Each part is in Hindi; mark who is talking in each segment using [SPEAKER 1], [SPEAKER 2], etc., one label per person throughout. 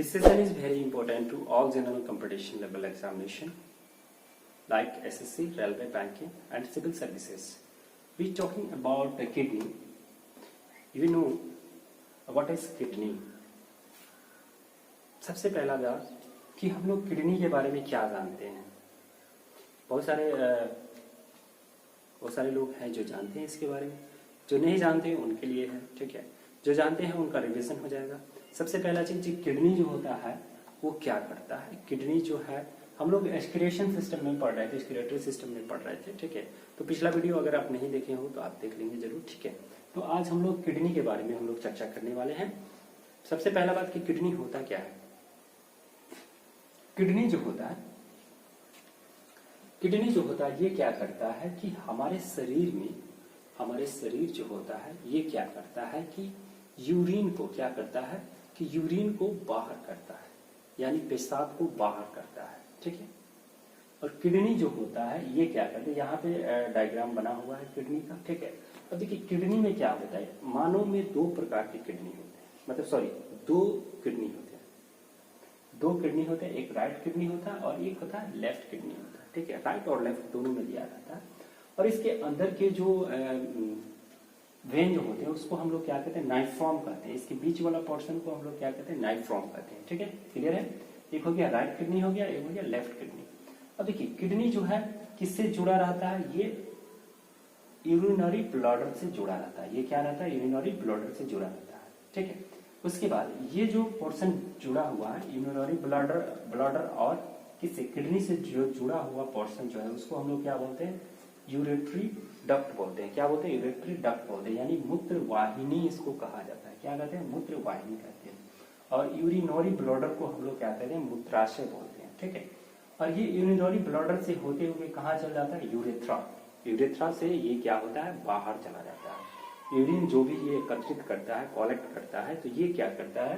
[SPEAKER 1] This session is very important to all general competition level examination like SSC, Railway, Banking and Civil Services. We talking about the kidney. You know what is kidney? सबसे पहला बात कि हम लोग किडनी के बारे में क्या जानते हैं। बहुत सारे लोग हैं जो जानते हैं इसके बारे में, जो नहीं जानते हैं उनके लिए है, ठीक है। जो जानते हैं उनका रिवीजन हो जाएगा। सबसे पहला चीज किडनी जो होता है वो क्या करता है। किडनी जो है हम लोग एक्सक्रीशन सिस्टम में पढ़ रहे थे, एक्सक्रीटरी सिस्टम में पढ़ रहे थे, ठीक है। तो पिछला वीडियो अगर आप नहीं देखे हो तो आप देख लेंगे जरूर, ठीक है। तो आज हम लोग किडनी के बारे में हम लोग चर्चा करने वाले हैं। सबसे पहला बात कि किडनी होता क्या है। किडनी जो होता है ये क्या करता है कि हमारे शरीर जो होता है ये क्या करता है कि यूरिन को क्या करता है कि यूरिन को बाहर करता है, यानी पेशाब को बाहर करता है, ठीक है। और किडनी जो होता है ये क्या करता है, यहाँ पे डायग्राम बना हुआ है किडनी का, ठीक है। अब देखिए किडनी में क्या होता है, मानव में दो प्रकार की किडनी होते हैं, दो किडनी होते हैं। दो किडनी होते हैं, एक राइट किडनी होता है और एक होता है लेफ्ट किडनी होता है, ठीक है। राइट और लेफ्ट दोनों में दिया रहता है। और इसके अंदर के जो वेन जो होते हैं उसको हम लोग क्या कहते हैं, नाइफ्रॉम कहते हैं। इसके बीच वाला पोर्शन को हम लोग क्या कहते हैं, नाइफ्रॉम कहते हैं, ठीक है। क्लियर है। एक हो गया राइट किडनी हो गया, एक हो गया लेफ्ट किडनी। अब देखिए किडनी जो है किससे जुड़ा रहता है, ये यूरिनरी ब्लडर से जुड़ा रहता है। ये क्या रहता है, यूरिनरी ब्लडर से जुड़ा रहता है, ठीक है। उसके बाद ये जो पोर्शन जुड़ा हुआ है यूरिनरी ब्लडर और किससे, किडनी से जो जुड़ा हुआ पोर्शन जो है उसको हम लोग क्या बोलते हैं, यूरेटरी डक्ट बोलते हैं। क्या बोलते हैं, यूरेटरी डक्ट बोलते हैं, यानी मूत्र वाहिनी इसको कहा जाता है। क्या कहते हैं, मूत्र वाहिनी कहते हैं। और यूरिनरी ब्लडर को हम लोग क्या कहते हैं, मूत्राशय बोलते हैं, ठीक है। और ये यूरिनरी ब्लडर से होते हुए कहाँ चल जाता है, यूरेथ्रा। यूरेथ्रा से ये क्या होता है, बाहर चला जाता है। यूरिन जो भी ये एकत्रित करता है, कलेक्ट करता है, तो ये क्या करता है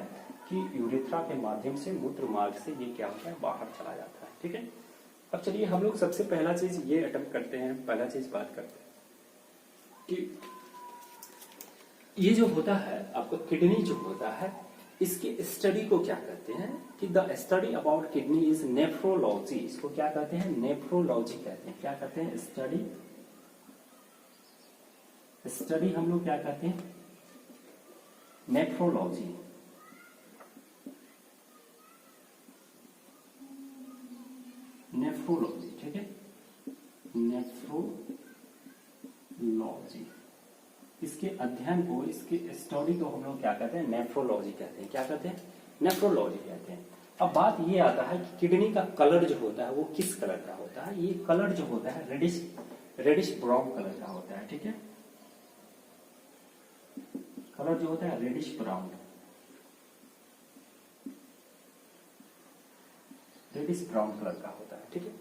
[SPEAKER 1] कि यूरेथ्रा के माध्यम से मूत्र मार्ग से ये क्या होता है, बाहर चला जाता है, ठीक है। अब चलिए हम लोग सबसे पहला चीज ये अटेम्प्ट करते हैं, पहला चीज बात करते हैं कि ये जो होता है आपका किडनी जो होता है इसके स्टडी को क्या कहते हैं कि the study about kidney is nephrology. इसको क्या कहते हैं, नेफ्रोलॉजी कहते हैं। क्या कहते हैं, स्टडी हम लोग क्या कहते हैं, नेफ्रोलॉजी। नेफ्रोलॉजी, ठीक है, नेफ्रोलॉजी। इसके अध्ययन को, इसके स्टडी को हम लोग क्या कहते हैं, नेफ्रोलॉजी कहते हैं। क्या कहते हैं, नेफ्रोलॉजी कहते हैं। अब बात ये आता है कि किडनी का कलर जो होता है वो किस कलर का होता है। ये कलर जो होता है रेडिश ब्राउन कलर का होता है, ठीक है। कलर जो होता है रेडिश ब्राउन कलर का होता है, ठीक है,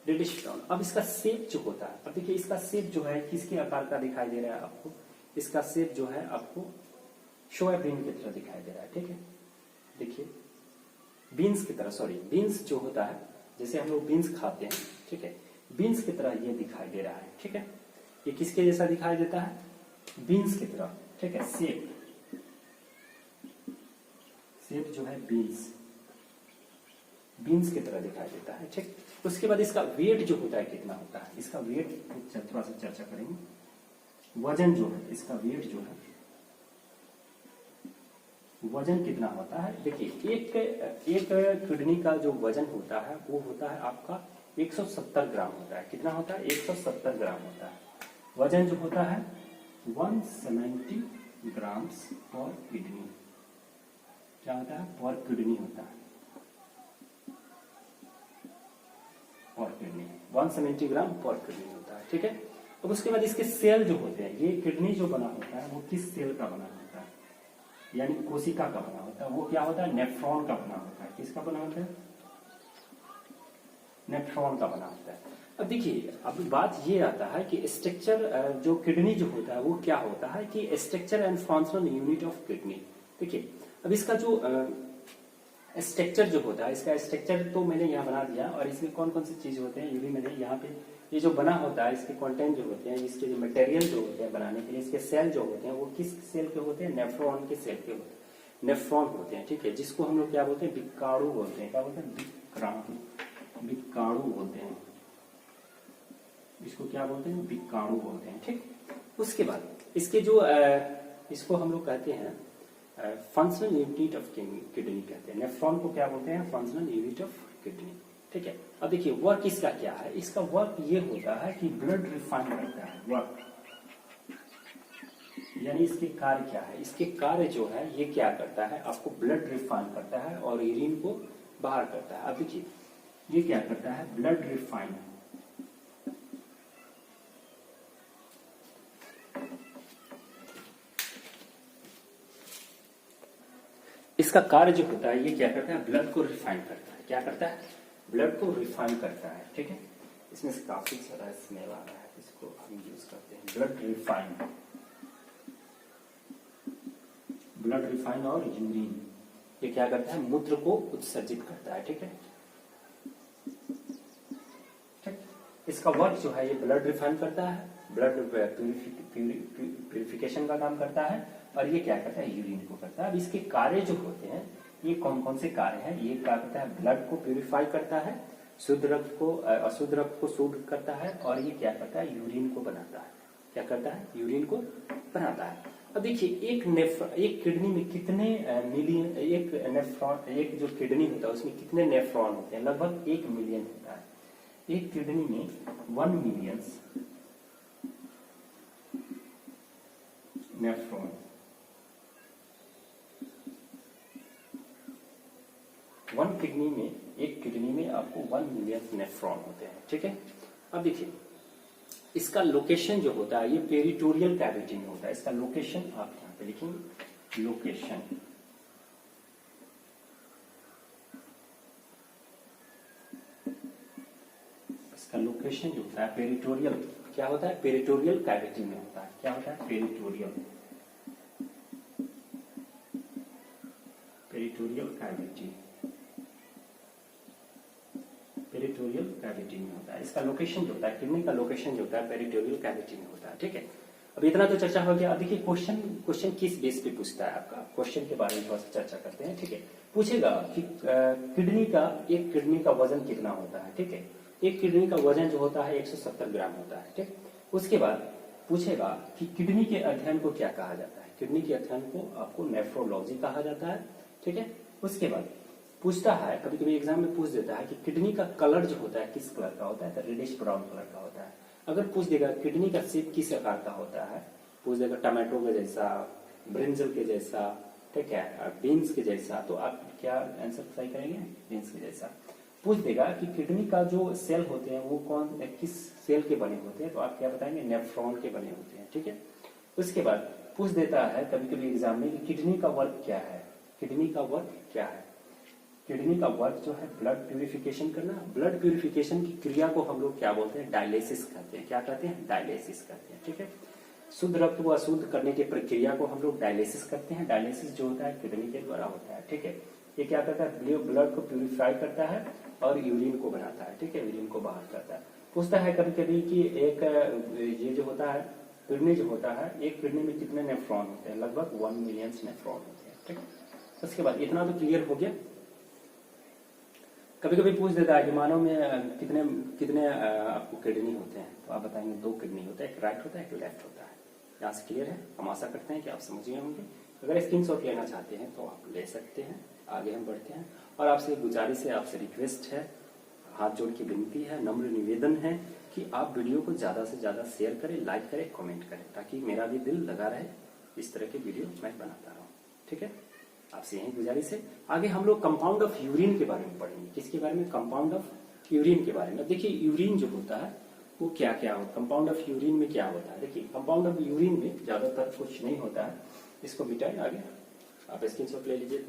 [SPEAKER 1] रेडिश ब्राउन। अब इसका शेप जो होता है, अब देखिए इसका शेप जो है किसके आकार का दिखाई दे रहा है आपको, इसका शेप जो है आपको सोयाबीन की तरह दिखाई दे रहा है, ठीक है। देखिए बीन्स की तरह, बीन्स जो होता है जैसे हम लोग बीन्स खाते हैं, ठीक है, बीन्स की तरह ये दिखाई दे रहा है, ठीक है। ये किसके जैसा दिखाई देता है, बीन्स की तरह, ठीक है। शेप जो है बीन्स की तरह दिखाई देता है, ठीक। उसके बाद इसका वेट जो होता है कितना होता है, इसका वेट थोड़ा सा चर्चा करेंगे। वजन जो है, इसका वेट जो है वजन कितना होता है। देखिए एक किडनी का जो वजन होता है वो होता है आपका 170 ग्राम होता है। कितना होता है, 170 ग्राम होता है। वजन जो होता है 170 ग्राम्स पर किडनी। क्या होता है, पर किडनी होता है, पर किडनी 170 ग्राम पर किडनी होता है, ठीक है। अब उसके बाद इसके सेल जो होते हैं, ये किडनी जो बना होता है वो किस सेल का बना होता है, यानी कोशिका का बना होता है। वो क्या होता है, नेफ्रॉन का बना होता है। किसका बना होता है, नेफ्रॉन का बना होता है। अब देखिए अब बात ये आता है कि स्ट्रक्चर जो किडनी जो होता है वो क्या होता है कि structure and functional unit of kidney. देखिए अब इसका जो स्ट्रक्चर जो होता है, इसका स्ट्रक्चर तो मैंने यहाँ बना दिया। और इसमें कौन कौन सी चीज होते हैं ये भी मैंने यहाँ पे, ये जो बना होता है इसके कंटेंट जो होते हैं, इसके जो मटेरियल जो होते हैं बनाने के लिए, इसके सेल जो होते हैं वो किस सेल के होते हैं, नेफ्रॉन के सेल के होते हैं। नेफ्रॉन होते हैं, ठीक है, जिसको हम लोग क्या बोलते हैं, विक्काणु बोलते हैं। क्या बोलते हैं, विक्काणु बोलते हैं। इसको क्या बोलते हैं, विक्काणु बोलते हैं, ठीक। उसके बाद इसके जो इसको हम लोग कहते हैं फंक्शनल यूनिट ऑफ किडनी कहते हैं। नेफ्रॉन को क्या बोलते हैं, फंक्शनल यूनिट ऑफ किडनी, ठीक है। अब देखिए वर्क इसका क्या है, इसका वर्क ये होता है कि ब्लड रिफाइन करता है। वर्क यानी इसके कार्य क्या है, इसके कार्य जो है ये क्या करता है, आपको ब्लड रिफाइन करता है और यूरिन को बाहर करता है। अब देखिए ये क्या करता है, ब्लड रिफाइन, इसका कार्य जो होता है ये क्या करता है, ब्लड को रिफाइन करता है। क्या करता है, ब्लड को रिफाइन करता है, ठीक है। इसमें से काफी सारा स्मेल आ रहा है, इसको हम यूज करते हैं। ब्लड रिफाइन और यूरिन ये क्या करता है, मूत्र को उत्सर्जित करता है, ठीक है। ठीक, इसका वर्क जो है ये ब्लड रिफाइन करता है, ब्लड प्यूरिफिकेशन का काम करता है, और ये क्या करता है, यूरिन को करता है। अब इसके कार्य जो होते हैं ये कौन कौन से कार्य हैं, ये क्या करता है, ब्लड को प्यूरिफाई करता है, शुद्ध रक्त को अशुद्ध रक्त को शुद्ध करता है, और ये क्या करता है, यूरिन को बनाता है। क्या करता है, यूरिन को बनाता है। अब देखिए एक किडनी में कितने मिलियन, एक नेफ्रॉन, एक जो किडनी होता है उसमें कितने नेफ्रॉन होते हैं, लगभग 1 मिलियन होता है। एक किडनी में 1 मिलियन नेफ्रॉन, एक किडनी में आपको 1 मिलियन नेफ्रॉन होते हैं, ठीक है। अब देखिए इसका लोकेशन जो होता है ये पेरिटोरियल कैविटी में होता है। इसका लोकेशन आप यहाँ पे लिखेंगे, लोकेशन, इसका लोकेशन जो होता है पेरिटोरियल, क्या होता है, पेरिटोरियल कैविटी में होता है। क्या होता है, पेरिटोरियल कैविटी, पेरिटोरियल कैविटी में होता है। इसका लोकेशन जो होता है, किडनी का लोकेशन जो होता है पेरिटोरियल कैविटी में होता है, ठीक है। अब इतना तो चर्चा हो गया। अब देखिए क्वेश्चन किस बेस पे पूछता है, आपका क्वेश्चन के बारे में थोड़ा सा चर्चा करते हैं, ठीक है। पूछेगा कि एक किडनी का वजन कितना होता है, ठीक है। एक किडनी का वजन जो होता है 170 ग्राम होता है, ठीक। उसके बाद पूछेगा कि किडनी के अध्ययन को क्या कहा जाता है, किडनी के अध्ययन को आपको नेफ्रोलॉजी कहा जाता है, ठीक है। उसके बाद पूछता है, कभी कभी एग्जाम में पूछ देता है कि किडनी का कलर जो होता है किस कलर का होता है, तो रेडिश ब्राउन कलर का होता है। अगर पूछ देगा किडनी का शेप किस आकार का होता है, पूछ देगा टमाटो के जैसा, ब्रिंजल के जैसा, ठीक है, बीन्स के जैसा, तो आप क्या आंसर सही करेंगे, बीन्स के जैसा। पूछ देगा कि किडनी का जो सेल होते हैं वो किस सेल के बने होते हैं, तो आप क्या बताएंगे, नेफ्रॉन के बने होते हैं, ठीक है। उसके बाद पूछ देता है कभी कभी एग्जाम में कि किडनी का वर्क क्या है, किडनी का वर्क क्या है। किडनी का वर्क जो है ब्लड प्यूरिफिकेशन करना। ब्लड प्यूरिफिकेशन की क्रिया को हम लोग क्या बोलते हैं, डायलिसिस कहते हैं। क्या कहते हैं, डायलिसिस कहते हैं, ठीक है। शुद्ध रक्त को अशुद्ध करने की प्रक्रिया को हम लोग डायलिसिस करते हैं। डायलिसिस जो होता है किडनी के द्वारा होता है, ठीक है। ये क्या करता है, ब्लड को प्यूरिफाई करता है और यूरिन को बनाता है, ठीक है, यूरिन को बाहर करता है। पूछता है कभी कभी कि एक ये जो होता है किडनी जो होता है, एक किडनी में कितने नेफ्रॉन होते हैं, लगभग 1 मिलियन नेफ्रॉन होते हैं, ठीक। उसके बाद इतना तो क्लियर हो गया। कभी कभी पूछ देता है कि मानव में कितने आपको किडनी होते हैं, तो आप बताएंगे 2 किडनी होता है, एक राइट होता है एक लेफ्ट होता है। यहाँ से क्लियर है, हम आशा करते हैं कि आप समझ गए होंगे। अगर स्क्रीनशॉट लेना चाहते हैं तो आप ले सकते हैं। आगे हम बढ़ते हैं और आपसे गुजारिश है, आपसे रिक्वेस्ट है, हाथ जोड़ की विनती है, नम्र निवेदन है कि आप वीडियो को ज्यादा से ज्यादा शेयर करें, लाइक करें, कमेंट करें, ताकि मेरा भी दिल लगा रहे, इस तरह के वीडियो मैं बनाता रहूं, ठीक है। आपसे यही गुजारिश है। आगे हम लोग कंपाउंड ऑफ यूरिन के बारे में पढ़ेंगे। किसके बारे में, कंपाउंड ऑफ यूरिन के बारे में। देखिए यूरिन जो होता है वो क्या क्या होता है, कंपाउंड ऑफ यूरिन में क्या होता है। देखिए कंपाउंड ऑफ यूरिन में ज्यादातर कुछ नहीं होता है, इसको मिटाएं। आगे आप स्क्रीनशॉट ले लीजिए।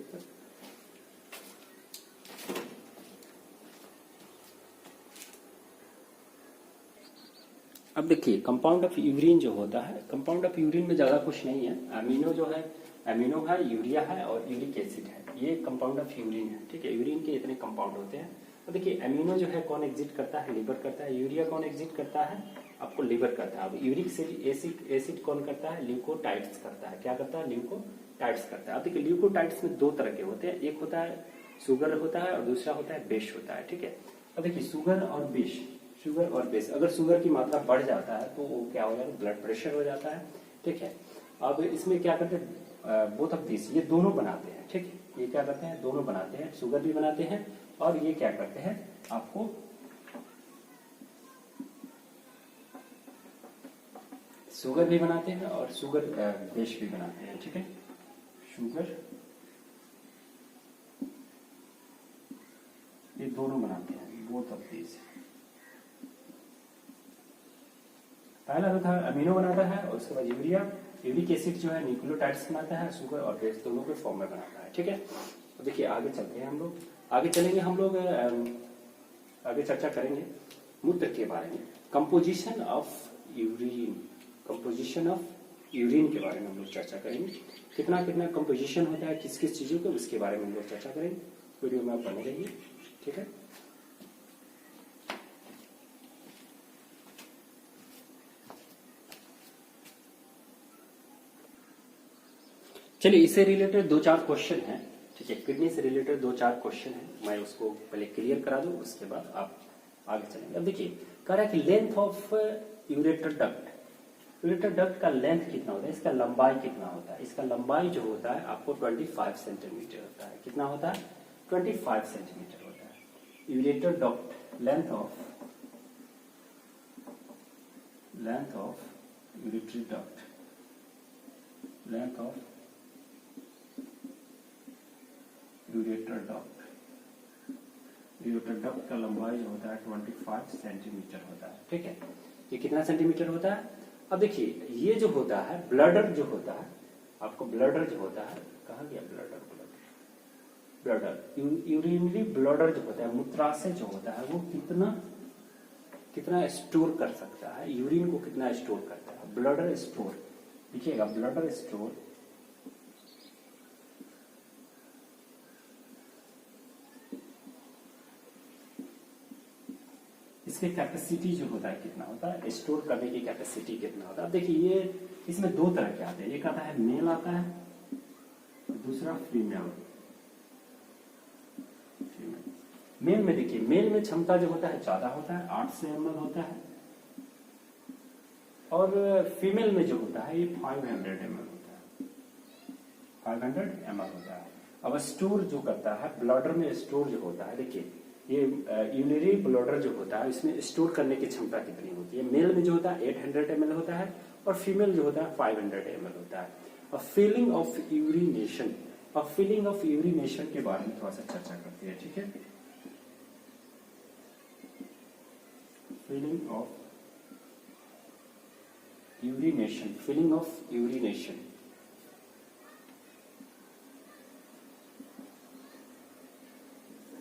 [SPEAKER 1] अब देखिए कंपाउंड ऑफ यूरिन जो होता है, कंपाउंड ऑफ यूरिन में ज्यादा कुछ नहीं है। अमीनो जो है, अमीनो है, यूरिया है और यूरिक एसिड है, ये कंपाउंड ऑफ यूरिन है, ठीक है। यूरिन के इतने कंपाउंड होते हैं। तो देखिए अमीनो जो है कौन एग्जिट करता है, लीवर करता है। यूरिया कौन एग्जिट करता है, आपको लीवर करता है। अब यूरिक एसिड एसिड कौन करता है? ल्यूकोटाइड्स करता है। क्या करता है? ल्यूकोटाइड्स करता है। अब देखिए ल्यूकोटाइड्स में दो तरह के होते हैं, एक होता है शुगर होता है और दूसरा होता है बेस होता है। ठीक है, अब देखिए शुगर और बेस, अगर शुगर की मात्रा बढ़ जाता है तो वो क्या हो जाता है? ब्लड प्रेशर हो जाता है। ठीक है, अब इसमें क्या करते हैं? बोथ ऑफ दिस, ये दोनों बनाते हैं। ठीक है, ये क्या करते हैं? दोनों बनाते हैं, शुगर भी बनाते हैं और ये क्या करते हैं? आपको शुगर भी बनाते हैं और शुगर बेस भी बनाते हैं। ठीक है, शुगर ये दोनों बनाते हैं, बोथ ऑफ दिस। पहला जो था अमीनो बनाता है और उसके बाद यूरिक एसिड जो है न्यूक्लियोटाइड्स बनाता है, शुगर और बेस दोनों के फॉर्म में बनाता है। ठीक है, तो देखिए आगे चलते हैं हम लोग, आगे चलेंगे हम लोग, आगे चर्चा करेंगे मूत्र के बारे में। कंपोजिशन ऑफ यूरिन के बारे में हम लोग चर्चा करेंगे। कितना कितना कंपोजिशन होता है किस किस चीजों का, उसके बारे में हम लोग चर्चा करेंगे। वीडियो में आप बने रहिए। ठीक है, चलिए इससे रिलेटेड 2-4 क्वेश्चन हैं। ठीक है, किडनी से रिलेटेड 2-4 क्वेश्चन है, मैं उसको पहले क्लियर करा दूं, उसके बाद आप आगे चलेंगे। अब देखिए कह रहा है कि लेंथ ऑफ यूरेटर डक्ट का लेंथ कितना होता है, इसका लंबाई कितना होता है। इसका लंबाई जो होता है आपको 25 सेंटीमीटर होता है। कितना होता है? 25 सेंटीमीटर होता है। Ureter duct length of ureteric duct ureter duct का लंबाई जो होता है 25 सेंटीमीटर होता है। ठीक है, ये कितना सेंटीमीटर होता है? अब देखिए ये जो होता है ब्लडर जो होता है, आपको ब्लडर जो होता है, कहा गया ब्लडर यूरिनरी ब्लडर जो होता है, मूत्राशय जो होता है वो कितना स्टोर कर सकता है, यूरिन को कितना स्टोर करता है। ब्लडर स्टोर देखिएगा, ब्लडर स्टोर इसकी कैपेसिटी जो होता है कितना होता है, स्टोर करने की कैपेसिटी कितना होता है। अब देखिए ये इसमें दो तरह के आते हैं, एक आता है मेल आता है, दूसरा फीमेल। मेल में देखिए, मेल में क्षमता जो होता है ज्यादा होता है, 800 ml होता है, और फीमेल में जो होता है ये 500 ml होता है, 500 ml होता है। अब स्टोर जो करता है ब्लडर में, स्टोर जो होता है, देखिए ये यूरिनरी ब्लडर जो होता है इसमें स्टोर करने की क्षमता कितनी होती है। मेल में जो होता है 800 ml होता है और फीमेल जो होता है 500 ml होता है। और फीलिंग ऑफ यूरिनेशन के बारे में थोड़ा सा चर्चा करते हैं। ठीक है, फीलिंग ऑफ यूरिनेशन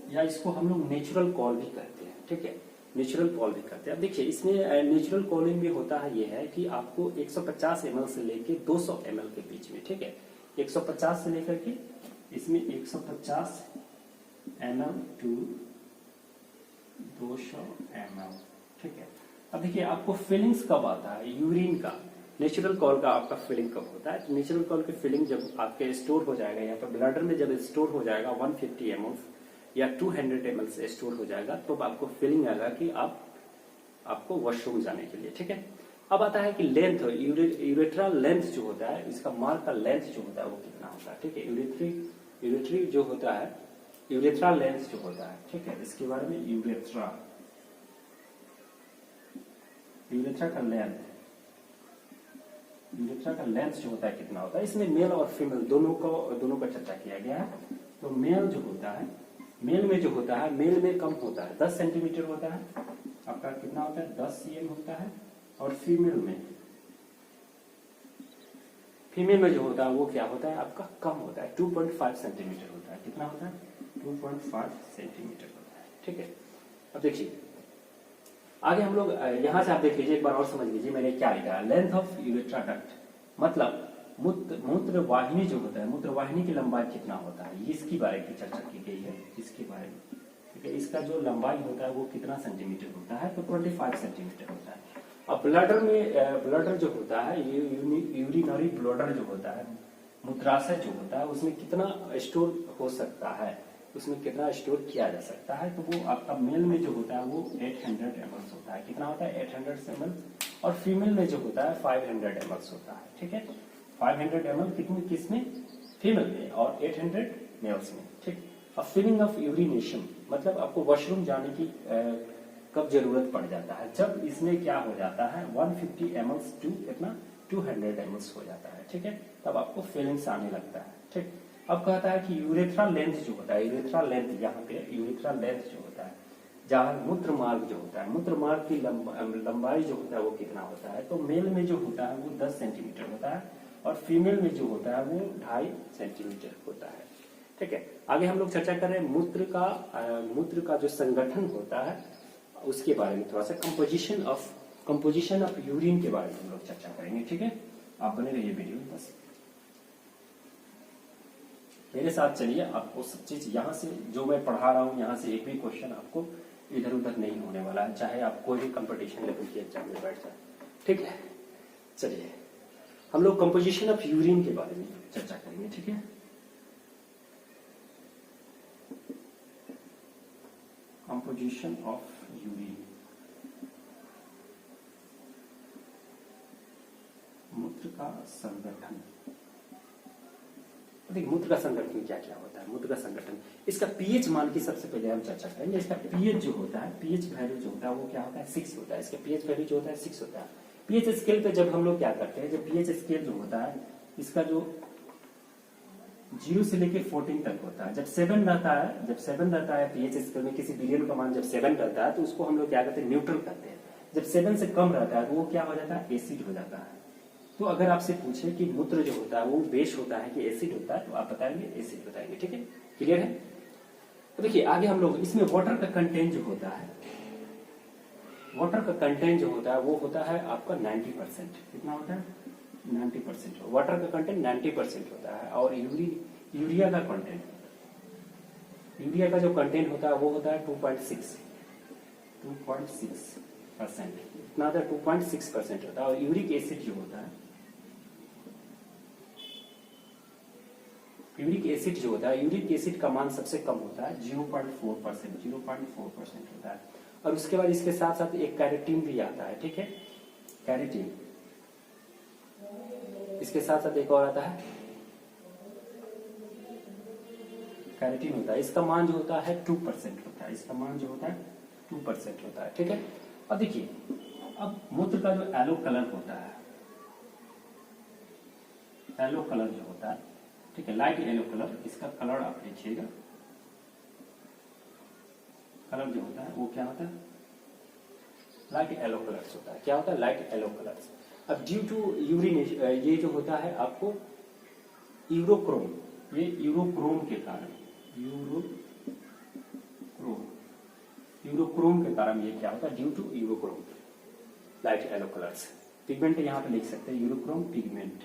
[SPEAKER 1] या इसको हम लोग नेचुरल कॉल भी करते हैं। ठीक है, नेचुरल कॉल भी करते हैं। अब देखिए इसमें नेचुरल कॉलिंग में होता है, ये है कि आपको 150 ml से लेके 200 ml के बीच में, ठीक है, 150 से लेकर के इसमें 150 ml टू 200 ml। ठीक है, अब देखिए आपको फीलिंग्स कब आता है यूरिन का, नेचुरल कॉल का आपका फीलिंग कब होता है। नेचुरल कॉल की फीलिंग जब आपके स्टोर हो जाएगा, यहाँ पर ब्लडर में जब स्टोर हो जाएगा 150 ml या 200 ml से स्टोर हो जाएगा, तो आपको फीलिंग आएगा कि आपको वॉशरूम जाने के लिए। ठीक है, अब आता है कि लेंथ, यूरेट्रल लेंथ जो होता है, इसका मार्ग का लेंथ जो होता है वो कितना होता है। ठीक है, यूरेट्री जो होता है, यूरेट्रा लेंथ जो होता है, ठीक है, इसके बारे में यूरेट्रा का लेंथ जो होता है कितना होता है। इसमें मेल और फीमेल दोनों का चर्चा किया गया है। तो मेल जो होता है, मेल में जो होता है, मेल में कम होता है, 10 सेंटीमीटर होता है, आपका कितना होता है 10 cm होता है। और फीमेल में जो होता है वो क्या होता है आपका कम होता है, 2.5 सेंटीमीटर होता है। कितना होता है 2.5 सेंटीमीटर होता है। ठीक है, अब देखिए आगे हम लोग यहां से आप देख लीजिए, एक बार और समझ लीजिए मैंने क्या लिखा है। लेंथ ऑफ यूरेट्रा डक्ट मतलब मूत्र वाहिनी जो होता है, मूत्र वाहिनी की लंबाई कितना होता है, इसकी बारे की चर्चा की गई है, इसके बारे में। ठीक है, इसका जो लंबाई होता है वो कितना सेंटीमीटर होता है, तो 25 सेंटीमीटर होता है। अब ब्लडर में ब्लडर जो होता है ये यूरिनरी ब्लडर जो होता है, मूत्राशय जो होता है उसमें कितना स्टोर हो सकता है, उसमें कितना स्टोर किया जा सकता है, तो वो आपका मेल में जो होता है वो 800 ml होता है। कितना होता है 800 ml, और फीमेल में जो होता है 500 ml होता है। ठीक है, 500 ml कितने किसमें, फीमेल में, और 800 मेल्स में। ठीक, अब फीलिंग ऑफ यूरिनेशन मतलब आपको वॉशरूम जाने की कब जरूरत पड़ जाता है, जब इसमें क्या हो जाता है 150 ml टू कितना 200 ml हो जाता है। ठीक है, तब आपको फीलिंग्स आने लगता है। ठीक, अब कहता है कि यूरेथ्रा लेंथ जो होता है, यूरेथ्रा लेंथ, यहाँ पे यूरेथ्रा लेंथ जो होता है, जहाँ मूत्र मार्ग जो होता है, मूत्र मार्ग की लंबाई जो होता है वो कितना होता है, तो मेल में जो होता है वो 10 सेंटीमीटर होता है, और फीमेल में जो होता है वो 2.5 सेंटीमीटर होता है। ठीक है, आगे हम लोग चर्चा कर रहे हैं मूत्र का जो संगठन होता है उसके बारे में, थोड़ा सा कंपोजिशन ऑफ यूरिन के बारे में हम लोग चर्चा करेंगे। ठीक है, आप बने रहिए वीडियो में, बस मेरे साथ चलिए। आपको सब चीज यहाँ से जो मैं पढ़ा रहा हूँ, यहाँ से एक भी क्वेश्चन आपको इधर उधर नहीं होने वाला है, चाहे आप कोई भी कंपटीशन लेवल की एग्जाम में बैठ जाए। ठीक है, चलिए हम लोग कंपोजिशन ऑफ यूरिन के बारे में चर्चा करेंगे। ठीक है, कंपोजिशन ऑफ यूरिन, मूत्र का संगठन। देखिए मूत्र का संगठन क्या क्या होता है, मूत्र का संगठन, इसका पीएच मान की सबसे पहले हम चर्चा करेंगे। इसका पीएच जो होता है, पीएच वैल्यू जो होता है वो क्या होता है 6 होता है। इसका पीएच वैल्यू जो होता है 6 होता है। पीएच स्केल पे जब हम लोग क्या करते हैं, जब पीएच स्केल जो होता है इसका जो 0 से लेके 14 तक होता है, जब 7 रहता है पीएच स्केल में किसी बिलियन का मान जब 7 रहता है तो उसको हम लोग क्या करते हैं न्यूट्रल करते हैं। जब 7 से कम रहता है तो वो क्या हो जाता है एसिड हो जाता है। तो अगर आपसे पूछे कि मूत्र जो होता है वो बेस होता है कि एसिड होता है, तो आप बताएंगे एसिड बताएंगे। ठीक है, क्लियर है। तो देखिए आगे हम लोग इसमें वाटर का कंटेंट जो होता है, वाटर का कंटेंट जो होता है वो होता है आपका 90%। कितना होता है 90%। वाटर का कंटेंट 90% होता है। और यूरिया का कंटेंट, यूरिया का जो कंटेंट होता है वो होता है 2.6%। इतना होता है 2.6% होता है। और यूरिक एसिड जो होता है, यूरिक एसिड जो होता है, यूरिक एसिड का मान सबसे कम होता है 0.4% होता है। और उसके बाद इसके साथ साथ एक कैरेटीन भी आता है। ठीक है, कैरेटीन, इसके साथ साथ एक और आता है कैरेटीन होता है। इसका मान जो होता है 2% होता है। इसका मान जो होता है 2% होता है। ठीक है, अब देखिए अब मूत्र का जो येलो कलर होता है, येलो कलर जो होता है, ठीक है, लाइट येलो कलर, इसका कलर आप लिखिएगा। कलर जो होता है वो क्या होता है लाइट येलो कलर्स होता है। क्या होता है लाइट येलो कलर्स। अब ड्यू टू यूरिनेशन, ये जो होता है आपको यूरोक्रोम, ये यूरोक्रोम के कारण, यूरोक्रोम के कारण ये क्या होता है due to urochrome light yellow colours. Pigment यहाँ पे लिख सकते हैं यूरोक्रोम पिगमेंट,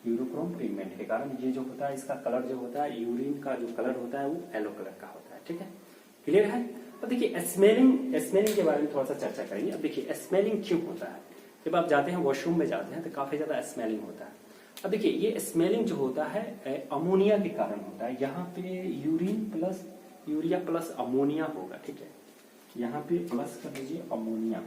[SPEAKER 1] यूरोक्रोम पिगमेंट के कारण ये जो होता है इसका कलर जो होता है, यूरिन का जो कलर होता है वो येलो कलर का होता है। ठीक है, क्लियर है। अब देखिए स्मेलिंग के बारे में थोड़ा सा चर्चा करेंगे। अब देखिए स्मेलिंग क्यों होता है, जब आप जाते हैं वॉशरूम में जाते हैं तो काफी ज्यादा स्मेलिंग होता है। अब देखिए ये स्मेलिंग जो होता है अमोनिया के कारण होता है। यहाँ पे urine plus urea plus ammonia होगा। ठीक है, यहाँ पे प्लस कर दीजिए अमोनिया,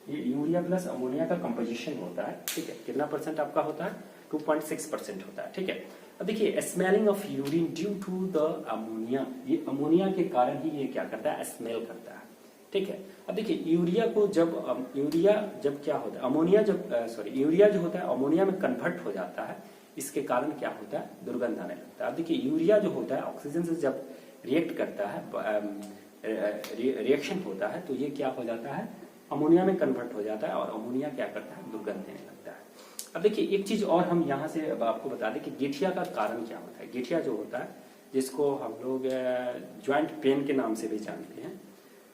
[SPEAKER 1] ये यूरिया प्लस अमोनिया का कंपोजिशन होता है। ठीक है, कितना परसेंट आपका होता है 2.6% होता है। ठीक है, अब देखिए smelling of urine due to the ammonia, ये अमोनिया के कारण ही ये क्या करता है स्मेल करता है। ठीक है, अब देखिए यूरिया जब क्या होता है अमोनिया यूरिया जो होता है अमोनिया में कन्वर्ट हो जाता है, इसके कारण क्या होता है दुर्गंध आने लगता है। अब देखिए यूरिया जो होता है ऑक्सीजन से जब रिएक्ट करता है, रिएक्शन होता है, तो ये क्या हो जाता है अमोनिया में कन्वर्ट हो जाता है और अमोनिया क्या करता है दुर्गंध देने लगता है। अब देखिए एक चीज और हम यहाँ से आपको बता दें कि गेठिया का कारण क्या होता है। गेठिया जो होता है जिसको हम लोग ज्वाइंट पेन के नाम से भी जानते हैं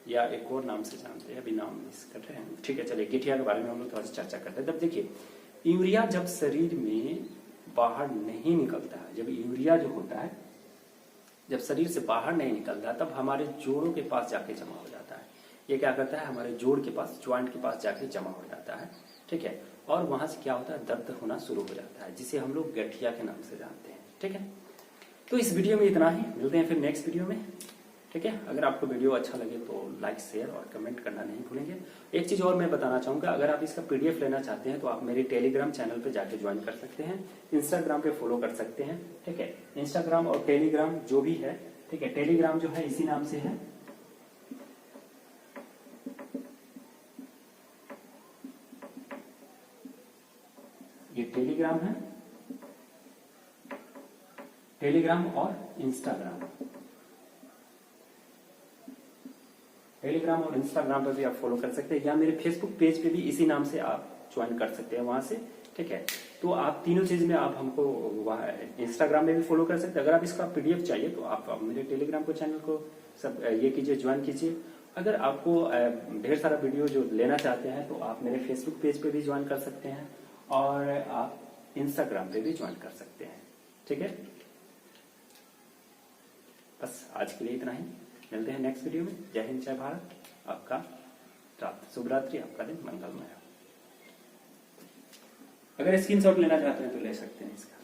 [SPEAKER 1] या एक और नाम से जानते हैं, अभी नाम मिस कर रहे हैं। ठीक है, चलिए गेठिया के बारे में हम लोग थोड़ा सा चर्चा करते हैं। तब देखिए यूरिया जब शरीर में बाहर नहीं निकलता है, जब यूरिया जो होता है जब शरीर से बाहर नहीं निकलता तब हमारे जोड़ों के पास जाके जमा हो जाता है। ये क्या करता है, हमारे जोड़ के पास, ज्वाइंट के पास जाके जमा हो जाता है, ठीक है। और वहां से क्या होता है, दर्द होना शुरू हो जाता है, जिसे हम लोग गठिया के नाम से जानते हैं, ठीक है। तो इस वीडियो में इतना ही, मिलते हैं फिर नेक्स्ट वीडियो में, ठीक है। अगर आपको वीडियो अच्छा लगे तो लाइक, शेयर और कमेंट करना नहीं भूलेंगे। एक चीज और मैं बताना चाहूंगा, अगर आप इसका पीडीएफ लेना चाहते हैं तो आप मेरे टेलीग्राम चैनल पे जाके ज्वाइन कर सकते हैं, इंस्टाग्राम पे फॉलो कर सकते हैं, ठीक है। इंस्टाग्राम और टेलीग्राम जो भी है, ठीक है, टेलीग्राम जो है इसी नाम से है, ये टेलीग्राम है, टेलीग्राम और इंस्टाग्राम, टेलीग्राम और इंस्टाग्राम पर भी आप फॉलो कर सकते हैं, या मेरे फेसबुक पेज पे भी इसी नाम से आप ज्वाइन कर सकते हैं वहां से, ठीक है। तो आप तीनों चीज में आप हमको इंस्टाग्राम में भी फॉलो कर सकते हैं। अगर आप इसका पीडीएफ चाहिए तो आप मेरे टेलीग्राम को चैनल को सब ये कीजिए, ज्वाइन कीजिए। अगर आपको ढेर सारा वीडियो जो लेना चाहते हैं तो आप मेरे फेसबुक पेज पे भी ज्वाइन कर सकते हैं और आप इंस्टाग्राम पे भी ज्वाइन कर सकते हैं, ठीक है। बस आज के लिए इतना ही, मिलते हैं नेक्स्ट वीडियो में। जय हिंद, जय भारत। आपका रात शुभ रात्रि, आपका दिन मंगलमय हो। अगर स्क्रीनशॉट लेना चाहते हैं तो ले सकते हैं इसका।